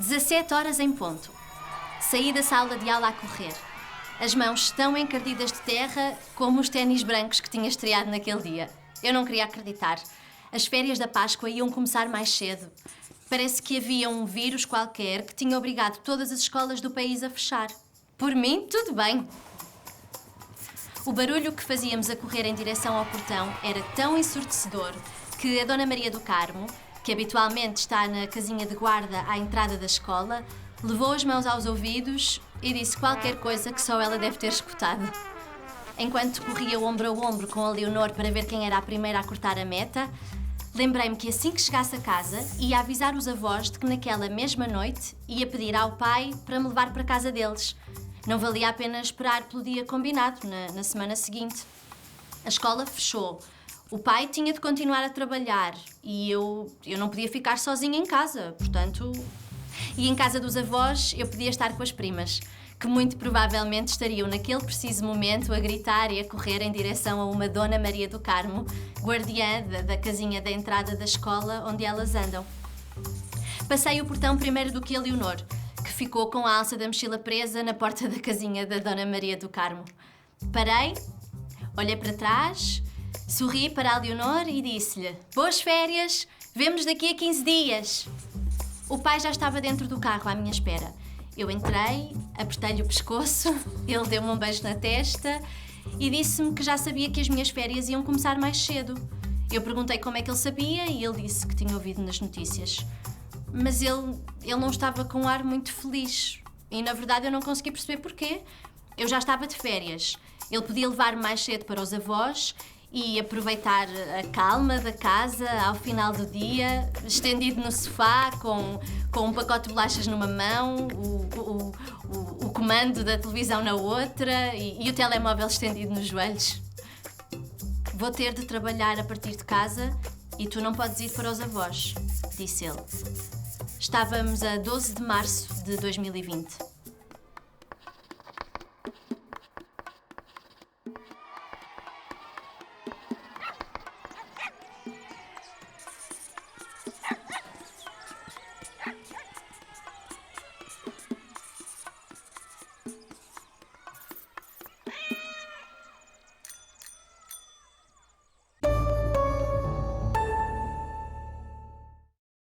17 horas em ponto. Saí da sala de aula a correr. As mãos tão encardidas de terra como os ténis brancos que tinha estreado naquele dia. Eu não queria acreditar. As férias da Páscoa iam começar mais cedo. Parece que havia um vírus qualquer que tinha obrigado todas as escolas do país a fechar. Por mim, tudo bem. O barulho que fazíamos a correr em direção ao portão era tão ensurdecedor que a Dona Maria do Carmo, que habitualmente está na casinha de guarda à entrada da escola, levou as mãos aos ouvidos e disse qualquer coisa que só ela deve ter escutado. Enquanto corria ombro a ombro com a Leonor para ver quem era a primeira a cortar a meta, lembrei-me que assim que chegasse a casa ia avisar os avós de que naquela mesma noite ia pedir ao pai para me levar para a casa deles. Não valia a pena esperar pelo dia combinado, na semana seguinte. A escola fechou. O pai tinha de continuar a trabalhar e eu não podia ficar sozinha em casa, portanto... E em casa dos avós eu podia estar com as primas, que muito provavelmente estariam naquele preciso momento a gritar e a correr em direção a uma Dona Maria do Carmo, guardiã da casinha da entrada da escola onde elas andam. Passei o portão primeiro do que a Leonor, que ficou com a alça da mochila presa na porta da casinha da Dona Maria do Carmo. Parei, olhei para trás, sorri para a Leonor e disse-lhe: "Boas férias, vemo-nos daqui a 15 dias." O pai já estava dentro do carro à minha espera. Eu entrei, apertei-lhe o pescoço, ele deu-me um beijo na testa e disse-me que já sabia que as minhas férias iam começar mais cedo. Eu perguntei como é que ele sabia e ele disse que tinha ouvido nas notícias. Mas ele não estava com um ar muito feliz. E, na verdade, eu não consegui perceber porquê. Eu já estava de férias. Ele podia levar-me mais cedo para os avós e aproveitar a calma da casa ao final do dia, estendido no sofá, com um pacote de bolachas numa mão, o comando da televisão na outra e o telemóvel estendido nos joelhos. "Vou ter de trabalhar a partir de casa e tu não podes ir para os avós", disse ele. Estávamos a 12 de março de 2020.